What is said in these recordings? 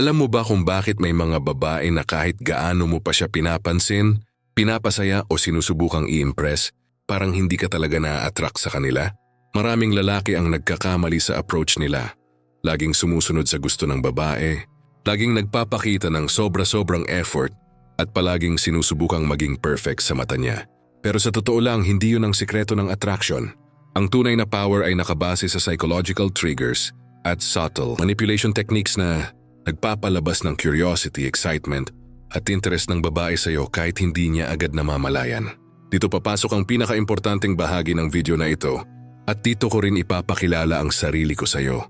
Alam mo ba kung bakit may mga babae na kahit gaano mo pa siya pinapansin, pinapasaya o sinusubukang i-impress, parang hindi ka talaga na-attract sa kanila? Maraming lalaki ang nagkakamali sa approach nila. Laging sumusunod sa gusto ng babae, laging nagpapakita ng sobra-sobrang effort at palaging sinusubukang maging perfect sa mata niya. Pero sa totoo lang, hindi yun ang sikreto ng attraction. Ang tunay na power ay nakabase sa psychological triggers at subtle manipulation techniques na nagpapalabas ng curiosity, excitement at interest ng babae sa iyo kahit hindi niya agad namamalayan. Dito papasok ang pinaka-importanting bahagi ng video na ito at dito ko rin ipapakilala ang sarili ko sa iyo.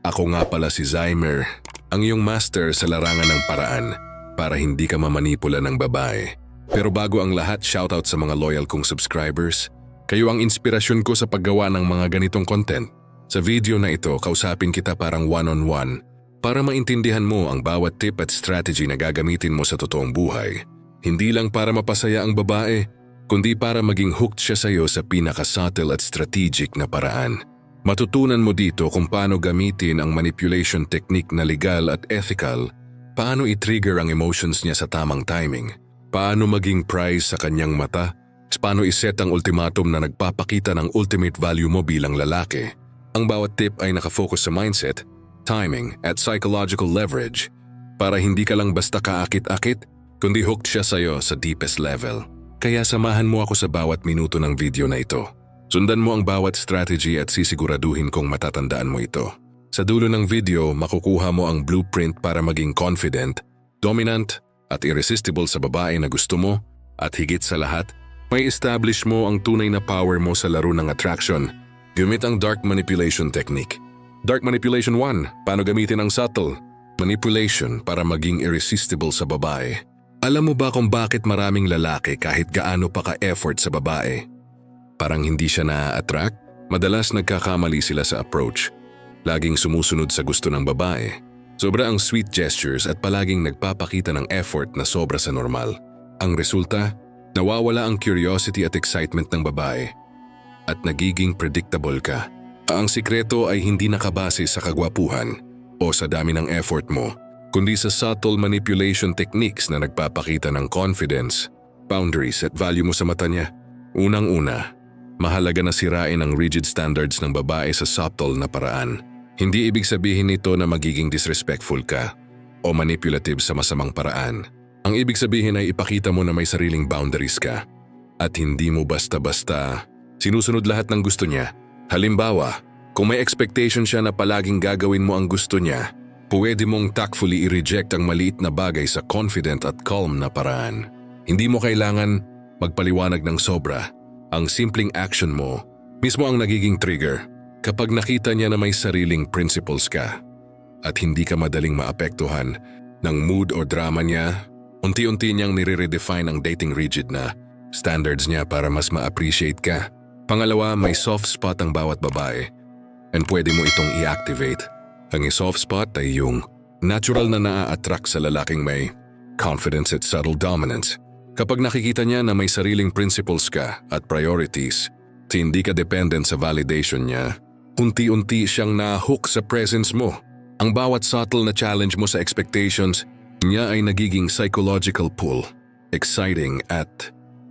Ako nga pala si Zymer, ang iyong master sa larangan ng paraan para hindi ka mamanipula ng babae. Pero bago ang lahat, shoutout sa mga loyal kong subscribers. Kayo ang inspirasyon ko sa paggawa ng mga ganitong content. Sa video na ito, kausapin kita parang one-on-one para maintindihan mo ang bawat tip at strategy na gagamitin mo sa totoong buhay. Hindi lang para mapasaya ang babae, kundi para maging hooked siya sa iyo sa pinaka-subtle at strategic na paraan. Matutunan mo dito kung paano gamitin ang manipulation technique na legal at ethical, paano i-trigger ang emotions niya sa tamang timing, paano maging prize sa kanyang mata, paano iset ang ultimatum na nagpapakita ng ultimate value mo bilang lalaki. Ang bawat tip ay nakafocus sa mindset, timing at psychological leverage para hindi ka lang basta kaakit-akit, kundi hooked siya sa'yo sa deepest level. Kaya samahan mo ako sa bawat minuto ng video na ito. Sundan mo ang bawat strategy at sisiguraduhin kong matatandaan mo ito. Sa dulo ng video, makukuha mo ang blueprint para maging confident, dominant at irresistible sa babae na gusto mo at higit sa lahat, may establish mo ang tunay na power mo sa laro ng attraction. Gamit ang dark manipulation technique. Dark Manipulation 1, paano gamitin ang subtle manipulation para maging irresistible sa babae. Alam mo ba kung bakit maraming lalaki kahit gaano pa ka-effort sa babae? Parang hindi siya na-attract? Madalas nagkakamali sila sa approach. Laging sumusunod sa gusto ng babae. Sobra ang sweet gestures at palaging nagpapakita ng effort na sobra sa normal. Ang resulta, nawawala ang curiosity at excitement ng babae. At nagiging predictable ka. Ang sikreto ay hindi nakabase sa kagwapuhan o sa dami ng effort mo, kundi sa subtle manipulation techniques na nagpapakita ng confidence, boundaries at value mo sa mata niya. Unang-una, mahalaga na sirain ang rigid standards ng babae sa subtle na paraan. Hindi ibig sabihin nito na magiging disrespectful ka o manipulative sa masamang paraan. Ang ibig sabihin ay ipakita mo na may sariling boundaries ka at hindi mo basta-basta sinusunod lahat ng gusto niya. Halimbawa, kung may expectation siya na palaging gagawin mo ang gusto niya, pwede mong tactfully i-reject ang maliit na bagay sa confident at calm na paraan. Hindi mo kailangan magpaliwanag ng sobra. Ang simpleng action mo, mismo ang nagiging trigger kapag nakita niya na may sariling principles ka at hindi ka madaling maapektuhan ng mood o drama niya, unti-unti niyang nire-redefine ang dating rigid na standards niya para mas ma-appreciate ka. Pangalawa, may soft spot ang bawat babae and pwede mo itong i-activate. Ang soft spot ay yung natural na naa-attract sa lalaking may confidence at subtle dominance. Kapag nakikita niya na may sariling principles ka at priorities, hindi ka dependent sa validation niya, unti-unti siyang na-hook sa presence mo. Ang bawat subtle na challenge mo sa expectations niya ay nagiging psychological pull, exciting at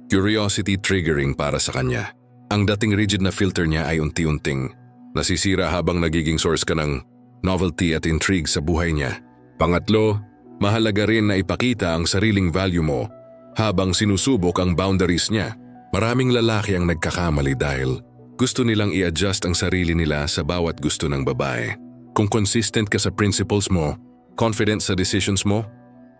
curiosity triggering para sa kanya. Ang dating rigid na filter niya ay unti-unting nasisira habang nagiging source ka ng novelty at intrigue sa buhay niya. Pangatlo, mahalaga rin na ipakita ang sariling value mo habang sinusubok ang boundaries niya. Maraming lalaki ang nagkakamali dahil gusto nilang i-adjust ang sarili nila sa bawat gusto ng babae. Kung consistent ka sa principles mo, confident sa decisions mo,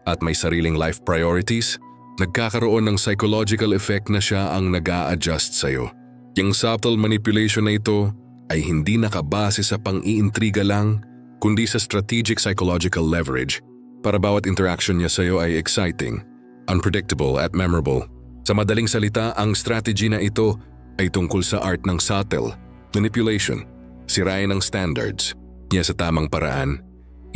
at may sariling life priorities, nagkakaroon ng psychological effect na siya ang nag-a-adjust sa'yo. Yung subtle manipulation na ito ay hindi nakabase sa pang-iintriga lang, kundi sa strategic psychological leverage para bawat interaction niya sa'yo ay exciting, unpredictable at memorable. Sa madaling salita, ang strategy na ito ay tungkol sa art ng subtle manipulation, sirain ang standards niya sa tamang paraan,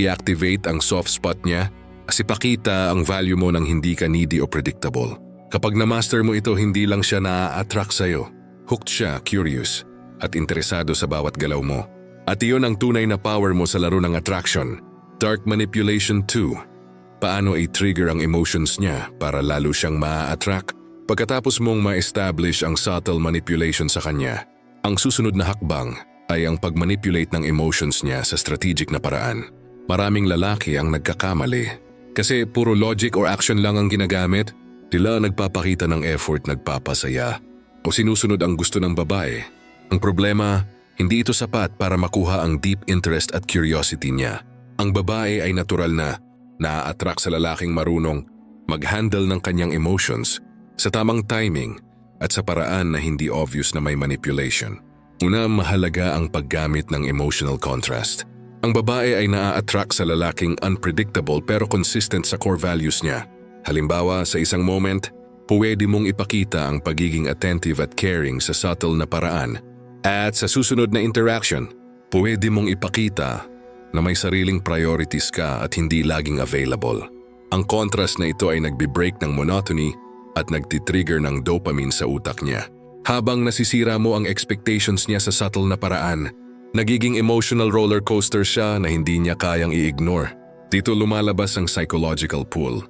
i-activate ang soft spot niya, at ipakita ang value mo nang hindi ka needy o predictable. Kapag na-master mo ito, hindi lang siya na-attract sa'yo. Hooked siya, curious, at interesado sa bawat galaw mo. At iyon ang tunay na power mo sa laro ng attraction. Dark Manipulation 2. Paano i-trigger ang emotions niya para lalo siyang ma-attract? Pagkatapos mong ma-establish ang subtle manipulation sa kanya, ang susunod na hakbang ay ang pag-manipulate ng emotions niya sa strategic na paraan. Maraming lalaki ang nagkakamali kasi puro logic or action lang ang ginagamit. Tila nagpapakita ng effort, nagpapasaya o sinusunod ang gusto ng babae. Ang problema, hindi ito sapat para makuha ang deep interest at curiosity niya. Ang babae ay natural na na-attract sa lalaking marunong mag-handle ng kanyang emotions sa tamang timing at sa paraan na hindi obvious na may manipulation. Una, mahalaga ang paggamit ng emotional contrast. Ang babae ay na-attract sa lalaking unpredictable pero consistent sa core values niya. Halimbawa, sa isang moment, pwede mong ipakita ang pagiging attentive at caring sa subtle na paraan. At sa susunod na interaction, pwede mong ipakita na may sariling priorities ka at hindi laging available. Ang contrast na ito ay nagbi-break ng monotony at nagtitrigger ng dopamine sa utak niya. Habang nasisira mo ang expectations niya sa subtle na paraan, nagiging emotional roller coaster siya na hindi niya kayang i-ignore. Dito lumalabas ang psychological pull.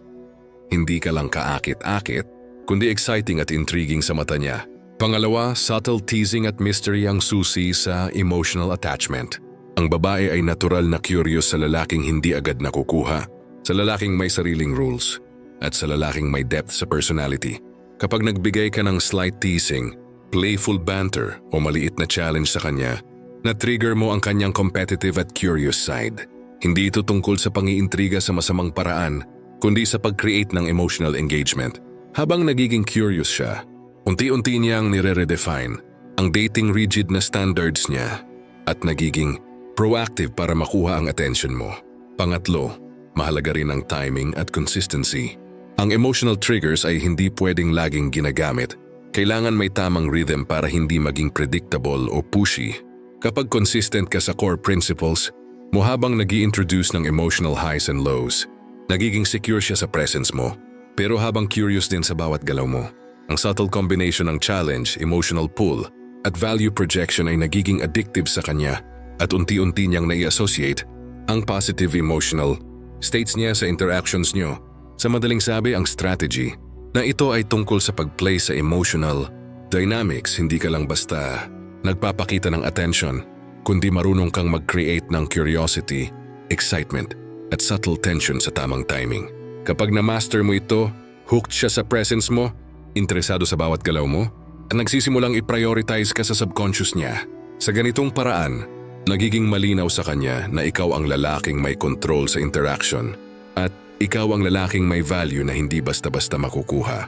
Hindi ka lang kaakit-akit, kundi exciting at intriguing sa mata niya. Pangalawa, subtle teasing at mystery ang susi sa emotional attachment. Ang babae ay natural na curious sa lalaking hindi agad nakukuha, sa lalaking may sariling rules, at sa lalaking may depth sa personality. Kapag nagbigay ka ng slight teasing, playful banter o maliit na challenge sa kanya, na-trigger mo ang kanyang competitive at curious side. Hindi ito tungkol sa pangiintriga sa masamang paraan, kundi sa pag-create ng emotional engagement. Habang nagiging curious siya, unti-unti niyang nire-redefine ang dating rigid na standards niya at nagiging proactive para makuha ang attention mo. Pangatlo, mahalaga rin ang timing at consistency. Ang emotional triggers ay hindi pwedeng laging ginagamit. Kailangan may tamang rhythm para hindi maging predictable o pushy. Kapag consistent ka sa core principles, mo habang nag-i-introduce ng emotional highs and lows, nagiging secure siya sa presence mo, pero habang curious din sa bawat galaw mo. Ang subtle combination ng challenge, emotional pull, at value projection ay nagiging addictive sa kanya at unti-unti niyang nai-associate ang positive emotional states niya sa interactions niyo. Sa madaling sabi, ang strategy na ito ay tungkol sa pag-play sa emotional dynamics. Hindi ka lang basta nagpapakita ng attention, kundi marunong kang mag-create ng curiosity, excitement, at subtle tension sa tamang timing. Kapag na-master mo ito, hooked siya sa presence mo, interesado sa bawat galaw mo, at nagsisimulang i-prioritize ka sa subconscious niya. Sa ganitong paraan, nagiging malinaw sa kanya na ikaw ang lalaking may control sa interaction at ikaw ang lalaking may value na hindi basta-basta makukuha.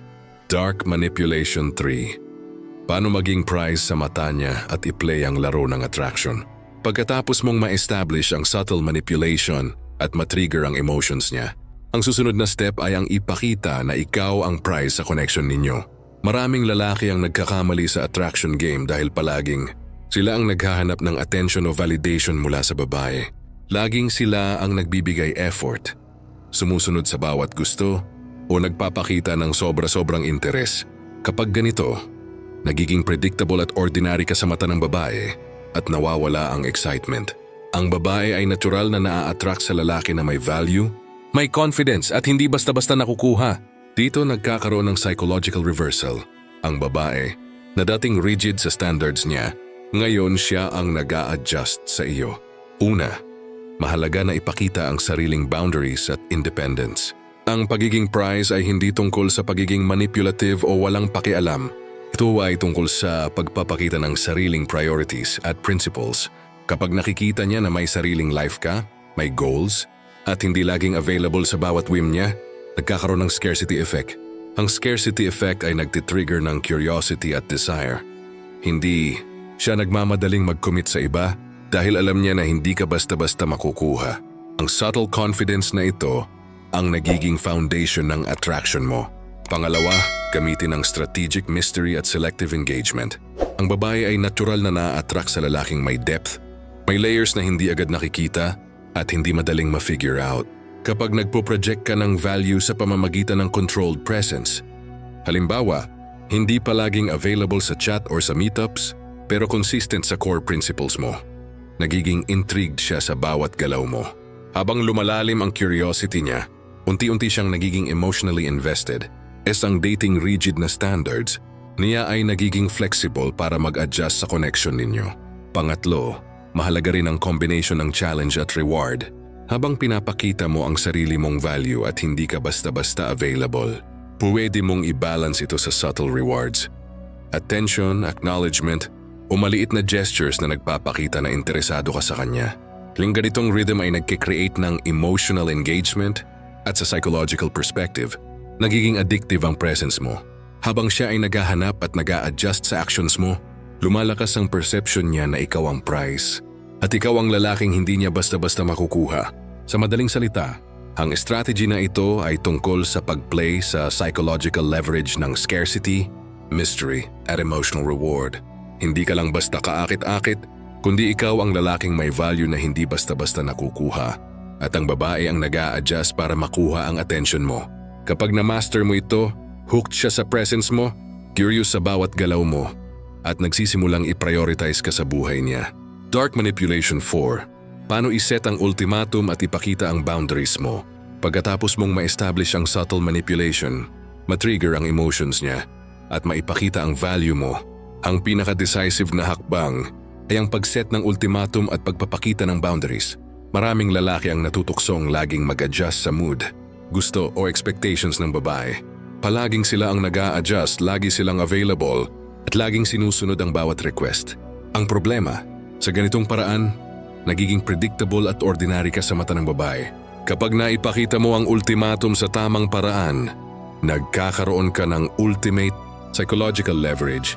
Dark Manipulation 3. Paano maging prize sa mata niya at i-play ang laro ng attraction? Pagkatapos mong ma-establish ang subtle manipulation at matrigger ang emotions niya, ang susunod na step ay ang ipakita na ikaw ang prize sa connection ninyo. Maraming lalaki ang nagkakamali sa attraction game dahil palaging sila ang naghahanap ng attention o validation mula sa babae. Laging sila ang nagbibigay effort, sumusunod sa bawat gusto, o nagpapakita ng sobra-sobrang interes. Kapag ganito, nagiging predictable at ordinary ka sa mata ng babae at nawawala ang excitement. Ang babae ay natural na naa-attract sa lalaki na may value, may confidence at hindi basta-basta nakukuha. Dito nagkakaroon ng psychological reversal. Ang babae, na dating rigid sa standards niya, ngayon siya ang nag-a-adjust sa iyo. Una, mahalaga na ipakita ang sariling boundaries at independence. Ang pagiging prize ay hindi tungkol sa pagiging manipulative o walang pakialam. Ito ay tungkol sa pagpapakita ng sariling priorities at principles. Kapag nakikita niya na may sariling life ka, may goals, at hindi laging available sa bawat whim niya, nagkakaroon ng scarcity effect. Ang scarcity effect ay nagtitrigger ng curiosity at desire. Hindi siya nagmamadaling mag-commit sa iba dahil alam niya na hindi ka basta-basta makukuha. Ang subtle confidence na ito ang nagiging foundation ng attraction mo. Pangalawa, gamitin ang strategic mystery at selective engagement. Ang babae ay natural na na-attract sa lalaking may depth, may layers na hindi agad nakikita at hindi madaling ma-figure out. Kapag nagpo-project ka ng value sa pamamagitan ng controlled presence, halimbawa, hindi palaging available sa chat or sa meetups, pero consistent sa core principles mo, nagiging intrigued siya sa bawat galaw mo. Habang lumalalim ang curiosity niya, unti-unti siyang nagiging emotionally invested. Ang dating rigid na standards, niya ay nagiging flexible para mag-adjust sa connection ninyo. Pangatlo, mahalaga rin ang combination ng challenge at reward. Habang pinapakita mo ang sarili mong value at hindi ka basta-basta available, pwede mong i-balance ito sa subtle rewards. Attention, acknowledgement, o maliit na gestures na nagpapakita na interesado ka sa kanya. Ganitong rhythm ay nagkikreate ng emotional engagement at sa psychological perspective, nagiging addictive ang presence mo. Habang siya ay naghahanap at nag-a-adjust sa actions mo, lumalakas ang perception niya na ikaw ang prize. At ikaw ang lalaking hindi niya basta-basta makukuha. Sa madaling salita, ang strategy na ito ay tungkol sa pag-play sa psychological leverage ng scarcity, mystery, at emotional reward. Hindi ka lang basta kaakit-akit, kundi ikaw ang lalaking may value na hindi basta-basta nakukuha. At ang babae ang nag-a-adjust para makuha ang attention mo. Kapag na-master mo ito, hooked siya sa presence mo, curious sa bawat galaw mo, at nagsisimulang i-prioritize ka sa buhay niya. Dark Manipulation 4. Paano iset ang ultimatum at ipakita ang boundaries mo? Pagkatapos mong ma-establish ang subtle manipulation, matrigger ang emotions niya, at maipakita ang value mo. Ang pinaka-decisive na hakbang ay ang pag-set ng ultimatum at pagpapakita ng boundaries. Maraming lalaki ang natutuksong laging mag-adjust sa mood, gusto o expectations ng babae. Palaging sila ang nag-a-adjust, lagi silang available, at laging sinusunod ang bawat request. Ang problema, sa ganitong paraan, nagiging predictable at ordinary ka sa mata ng babae. Kapag naipakita mo ang ultimatum sa tamang paraan, nagkakaroon ka ng ultimate psychological leverage.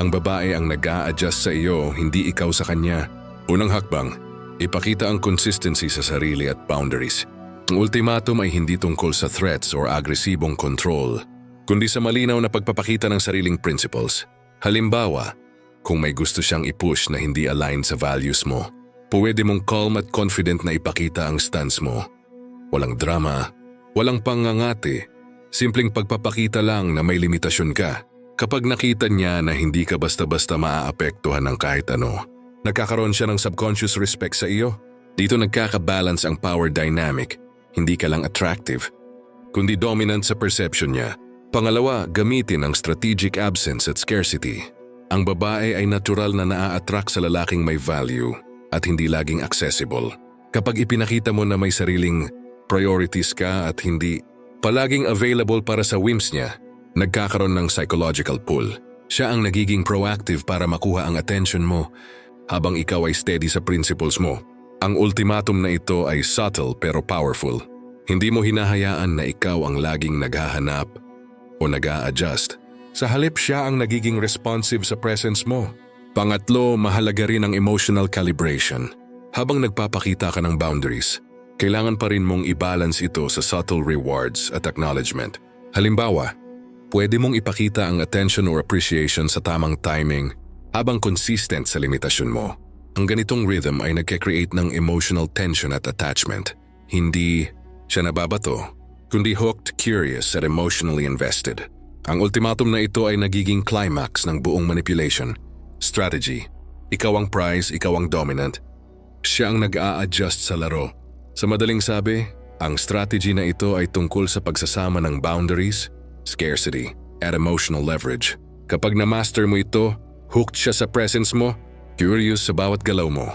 Ang babae ang nag-a-adjust sa iyo, hindi ikaw sa kanya. Unang hakbang, ipakita ang consistency sa sarili at boundaries. Ang ultimatum ay hindi tungkol sa threats or agresibong control, kundi sa malinaw na pagpapakita ng sariling principles. Halimbawa, kung may gusto siyang i-push na hindi align sa values mo, pwede mong calm at confident na ipakita ang stance mo. Walang drama, walang pangangati, simpleng pagpapakita lang na may limitasyon ka. Kapag nakita niya na hindi ka basta-basta maaapektuhan ng kahit ano, nagkakaroon siya ng subconscious respect sa iyo. Dito nagkakabalance ang power dynamic. Hindi ka lang attractive, kundi dominant sa perception niya. Pangalawa, gamitin ang strategic absence at scarcity. Ang babae ay natural na naa-attract sa lalaking may value at hindi laging accessible. Kapag ipinakita mo na may sariling priorities ka at hindi palaging available para sa whims niya, nagkakaroon ng psychological pull. Siya ang nagiging proactive para makuha ang attention mo habang ikaw ay steady sa principles mo. Ang ultimatum na ito ay subtle pero powerful. Hindi mo hinahayaan na ikaw ang laging naghahanap o nag-a-adjust. Sa halip siya ang nagiging responsive sa presence mo. Pangatlo, mahalaga rin ang emotional calibration. Habang nagpapakita ka ng boundaries, kailangan pa rin mong i-balance ito sa subtle rewards at acknowledgement. Halimbawa, pwede mong ipakita ang attention or appreciation sa tamang timing habang consistent sa limitasyon mo. Ang ganitong rhythm ay nagke-create ng emotional tension at attachment. Hindi siya nababato, kundi hooked, curious at emotionally invested. Ang ultimatum na ito ay nagiging climax ng buong manipulation. Strategy. Ikaw ang prize, ikaw ang dominant. Siya ang nag-a-adjust sa laro. Sa madaling sabi, ang strategy na ito ay tungkol sa pagsasama ng boundaries, scarcity, at emotional leverage. Kapag na-master mo ito, hooked siya sa presence mo, curious sa bawat galaw mo,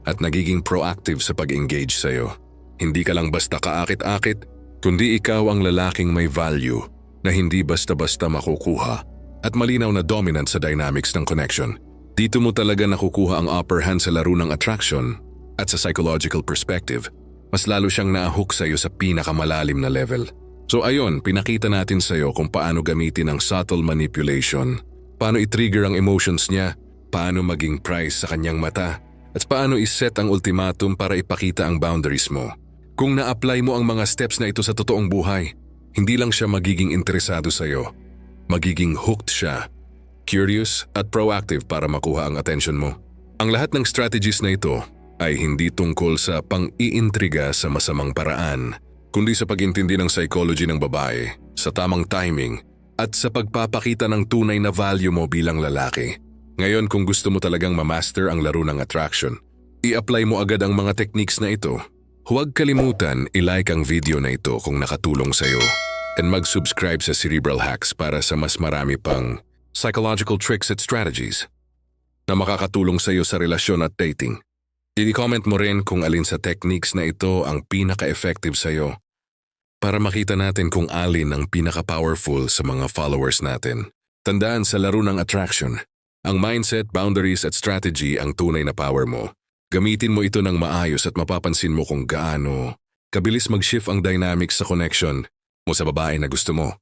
at nagiging proactive sa pag-engage sa'yo. Hindi ka lang basta kaakit-akit, kundi ikaw ang lalaking may value na hindi basta-basta makukuha at malinaw na dominant sa dynamics ng connection. Dito mo talaga nakukuha ang upper hand sa laro ng attraction at sa psychological perspective. Mas lalo siyang na-hook sa'yo sa pinakamalalim na level. So ayun, pinakita natin sa'yo kung paano gamitin ang subtle manipulation, paano i-trigger ang emotions niya, paano maging prize sa kanyang mata, at paano iset ang ultimatum para ipakita ang boundaries mo. Kung na-apply mo ang mga steps na ito sa totoong buhay, hindi lang siya magiging interesado sa'yo, magiging hooked siya, curious at proactive para makuha ang attention mo. Ang lahat ng strategies na ito ay hindi tungkol sa pang-iintriga sa masamang paraan, kundi sa pag-intindi ng psychology ng babae, sa tamang timing, at sa pagpapakita ng tunay na value mo bilang lalaki. Ngayon, kung gusto mo talagang ma-master ang laro ng attraction, i-apply mo agad ang mga techniques na ito. Huwag kalimutan i-like ang video na ito kung nakatulong sa'yo and mag-subscribe sa Cerebral Hacks para sa mas marami pang psychological tricks at strategies na makakatulong sa'yo sa relasyon at dating. I-comment mo rin kung alin sa techniques na ito ang pinaka-effective sa'yo para makita natin kung alin ang pinaka-powerful sa mga followers natin. Tandaan sa laro ng attraction, ang mindset, boundaries at strategy ang tunay na power mo. Gamitin mo ito ng maayos at mapapansin mo kung gaano kabilis mag-shift ang dynamics sa connection mo sa babae na gusto mo.